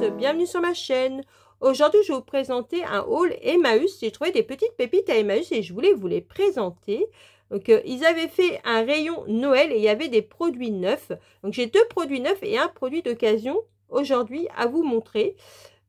bienvenue sur ma chaîne. Aujourd'hui, je vais vous présenter un haul Emmaüs. J'ai trouvé des petites pépites à Emmaüs et je voulais vous les présenter. Donc, ils avaient fait un rayon Noël et il y avait des produits neufs. Donc, j'ai 2 produits neufs et un produit d'occasion aujourd'hui à vous montrer.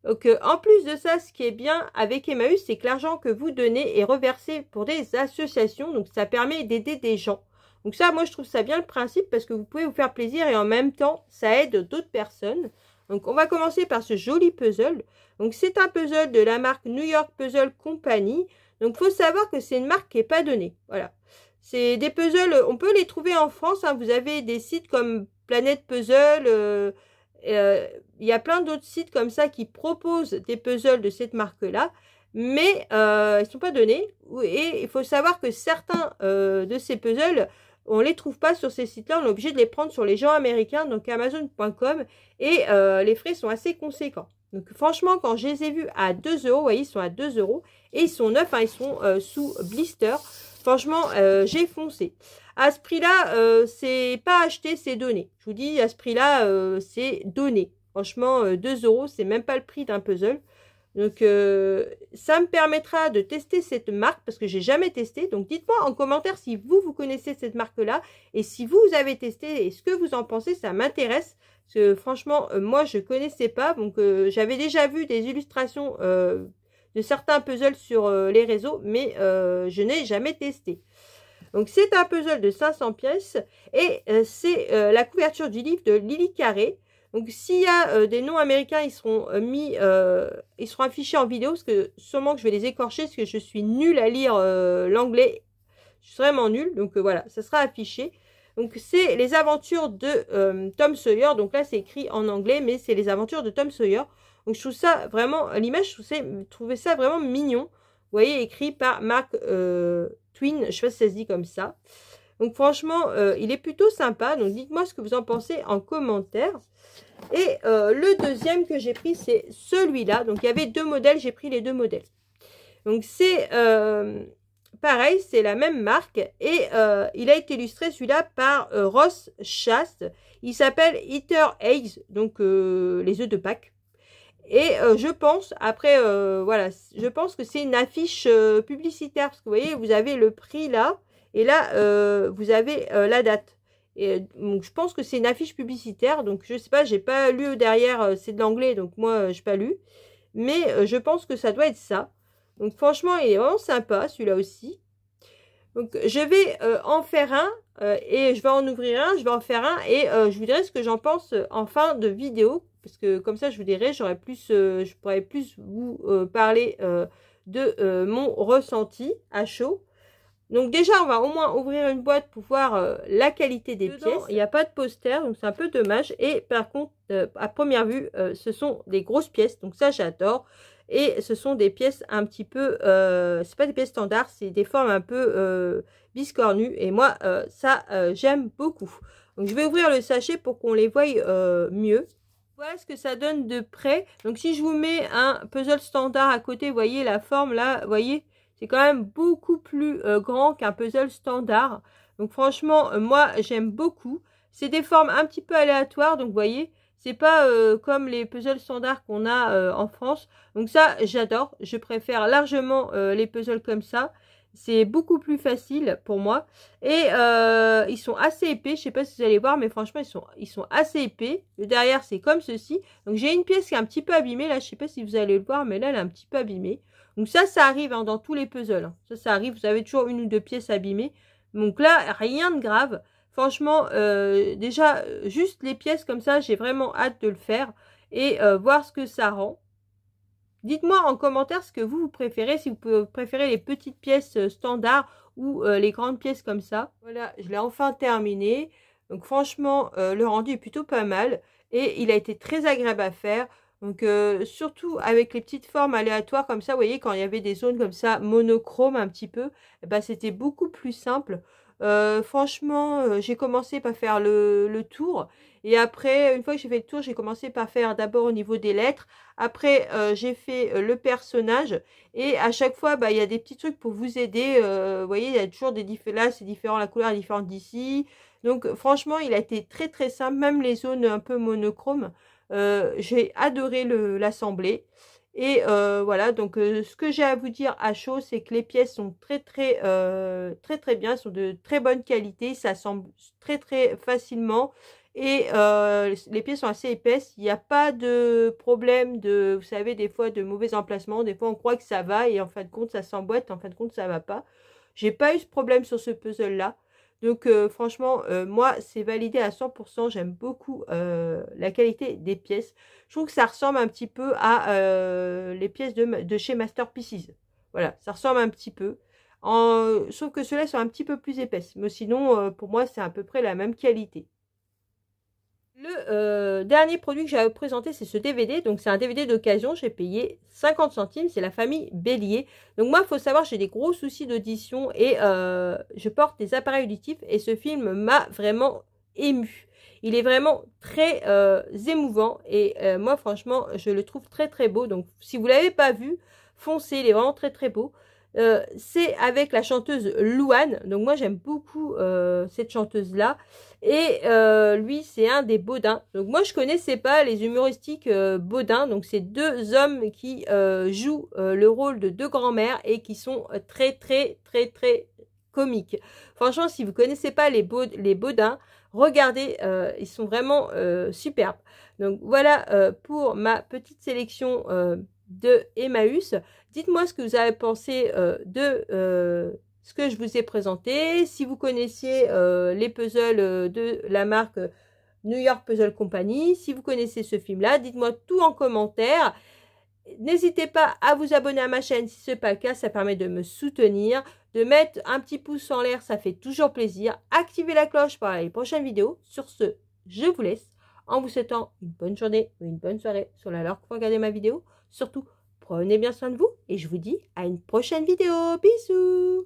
Donc, en plus de ça, ce qui est bien avec Emmaüs, c'est que l'argent que vous donnez est reversé pour des associations. Donc, ça permet d'aider des gens. Donc ça, moi, je trouve ça bien le principe parce que vous pouvez vous faire plaisir et en même temps, ça aide d'autres personnes. Donc, on va commencer par ce joli puzzle. Donc, c'est un puzzle de la marque New York Puzzle Company. Donc, il faut savoir que c'est une marque qui n'est pas donnée. Voilà. C'est des puzzles, on peut les trouver en France. Hein. Vous avez des sites comme Planète Puzzle. Il y a plein d'autres sites comme ça qui proposent des puzzles de cette marque-là. Mais ils ne sont pas donnés. Et il faut savoir que certains de ces puzzles, on ne les trouve pas sur ces sites-là, on est obligé de les prendre sur les gens américains, donc Amazon.com, et les frais sont assez conséquents. Donc franchement, quand je les ai vus à 2 €, vous voyez, ils sont à 2 € et ils sont neufs, hein, ils sont sous blister. Franchement, j'ai foncé. À ce prix-là, c'est pas acheté, c'est donné. Je vous dis, à ce prix-là, c'est donné. Franchement, 2 €, c'est même pas le prix d'un puzzle. Donc, ça me permettra de tester cette marque parce que j'ai jamais testé. Donc, dites-moi en commentaire si vous connaissez cette marque-là et si vous avez testé et ce que vous en pensez, ça m'intéresse. Parce que franchement, moi, je connaissais pas. Donc, j'avais déjà vu des illustrations de certains puzzles sur les réseaux, mais je n'ai jamais testé. Donc, c'est un puzzle de 500 pièces et c'est la couverture du livre de Lily Carré. Donc, s'il y a des noms américains, ils seront ils seront affichés en vidéo, parce que sûrement que je vais les écorcher, parce que je suis nulle à lire l'anglais. Je suis vraiment nulle, donc voilà, ça sera affiché. Donc, c'est les aventures de Tom Sawyer. Donc là, c'est écrit en anglais, mais c'est les aventures de Tom Sawyer. Donc, je trouve ça vraiment, à l'image, je trouvais ça vraiment mignon. Vous voyez, écrit par Mark Twain, je ne sais pas si ça se dit comme ça. Donc, franchement, il est plutôt sympa. Donc, dites-moi ce que vous en pensez en commentaire. Et le deuxième que j'ai pris, c'est celui-là. Donc, il y avait 2 modèles. J'ai pris les 2 modèles. Donc, c'est pareil, c'est la même marque. Et il a été illustré, celui-là, par Ross Chast. Il s'appelle Easter Eggs, donc les œufs de Pâques. Et je pense, après, voilà, je pense que c'est une affiche publicitaire. Parce que vous voyez, vous avez le prix là. Et là, vous avez la date. Et donc, je pense que c'est une affiche publicitaire. Donc, je sais pas, j'ai pas lu derrière. C'est de l'anglais, donc moi, j'ai pas lu. Mais je pense que ça doit être ça. Donc, franchement, il est vraiment sympa, celui-là aussi. Donc, je vais en faire un. Et je vais en ouvrir un. Je vais en faire un. Et je vous dirai ce que j'en pense en fin de vidéo. Parce que comme ça, je vous dirai, j'aurai plus, je pourrais plus vous parler de mon ressenti à chaud. Donc déjà, on va au moins ouvrir une boîte pour voir la qualité des pièces. Il n'y a pas de poster, donc c'est un peu dommage. Et par contre, à première vue, ce sont des grosses pièces. Donc ça, j'adore. Et ce sont des pièces un petit peu... c'est pas des pièces standards, c'est des formes un peu biscornues. Et moi, ça, j'aime beaucoup. Donc je vais ouvrir le sachet pour qu'on les voie mieux. Voilà ce que ça donne de près. Donc si je vous mets un puzzle standard à côté, vous voyez la forme là, vous voyez, c'est quand même beaucoup plus grand qu'un puzzle standard. Donc franchement, moi j'aime beaucoup. C'est des formes un petit peu aléatoires, donc vous voyez, c'est pas comme les puzzles standards qu'on a en France. Donc ça, j'adore. Je préfère largement les puzzles comme ça. C'est beaucoup plus facile pour moi. Et ils sont assez épais. Je sais pas si vous allez voir, mais franchement, ils sont assez épais. Le derrière, c'est comme ceci. Donc, j'ai une pièce qui est un petit peu abîmée. Là, je sais pas si vous allez le voir, mais là, elle est un petit peu abîmée. Donc, ça arrive hein, dans tous les puzzles. Hein. Ça arrive. Vous avez toujours 1 ou 2 pièces abîmées. Donc là, rien de grave. Franchement, déjà, juste les pièces comme ça, j'ai vraiment hâte de le faire. Et voir ce que ça rend. Dites-moi en commentaire ce que vous préférez, si vous préférez les petites pièces standards ou les grandes pièces comme ça. Voilà, je l'ai enfin terminé. Donc franchement, le rendu est plutôt pas mal et il a été très agréable à faire. Donc surtout avec les petites formes aléatoires comme ça, vous voyez, quand il y avait des zones comme ça, monochromes un petit peu, eh ben, c'était beaucoup plus simple. Franchement, j'ai commencé par faire le tour. Et après, une fois que j'ai fait le tour, j'ai commencé par faire d'abord au niveau des lettres. Après, j'ai fait le personnage. Et à chaque fois, bah, il y a des petits trucs pour vous aider. Vous voyez, il y a toujours des différents. Là, c'est différent, la couleur est différente d'ici. Donc, franchement, il a été très très simple. Même les zones un peu monochromes. J'ai adoré l'assembler. Et voilà, donc ce que j'ai à vous dire à chaud, c'est que les pièces sont très bien, sont de très bonne qualité, ça assemble très facilement et les pièces sont assez épaisses. Il n'y a pas de problème de, vous savez, des fois de mauvais emplacement, des fois on croit que ça va et en fin de compte ça s'emboîte, en fin de compte ça va pas. J'ai pas eu ce problème sur ce puzzle-là. Donc franchement, moi, c'est validé à 100%. J'aime beaucoup la qualité des pièces. Je trouve que ça ressemble un petit peu à les pièces de chez Masterpieces. Voilà, ça ressemble un petit peu. Sauf que ceux-là sont un petit peu plus épaisses. Mais sinon, pour moi, c'est à peu près la même qualité. Le dernier produit que j'ai à vous présenter, c'est ce DVD. Donc, c'est un DVD d'occasion. J'ai payé 50 centimes. C'est la famille Bélier. Donc, moi, il faut savoir, j'ai des gros soucis d'audition et je porte des appareils auditifs. Et ce film m'a vraiment ému. Il est vraiment très émouvant. Et moi, franchement, je le trouve très beau. Donc, si vous ne l'avez pas vu, foncez. Il est vraiment très beau. C'est avec la chanteuse Louane. Donc, moi, j'aime beaucoup cette chanteuse-là. Et lui, c'est un des Baudins. Donc moi, je connaissais pas les humoristiques Baudins. Donc c'est deux hommes qui jouent le rôle de deux grands-mères et qui sont très comiques. Franchement, si vous connaissez pas les Baudins, regardez, ils sont vraiment superbes. Donc voilà pour ma petite sélection de Emmaüs. Dites-moi ce que vous avez pensé de ce que je vous ai présenté. Si vous connaissiez les puzzles de la marque New York Puzzle Company, si vous connaissez ce film-là, dites-moi tout en commentaire. N'hésitez pas à vous abonner à ma chaîne si ce n'est pas le cas, ça permet de me soutenir, de mettre un petit pouce en l'air, ça fait toujours plaisir. Activez la cloche pour les prochaines vidéos. Sur ce, je vous laisse en vous souhaitant une bonne journée ou une bonne soirée sur l'heure que vous regardez ma vidéo. Surtout, prenez bien soin de vous et je vous dis à une prochaine vidéo. Bisous!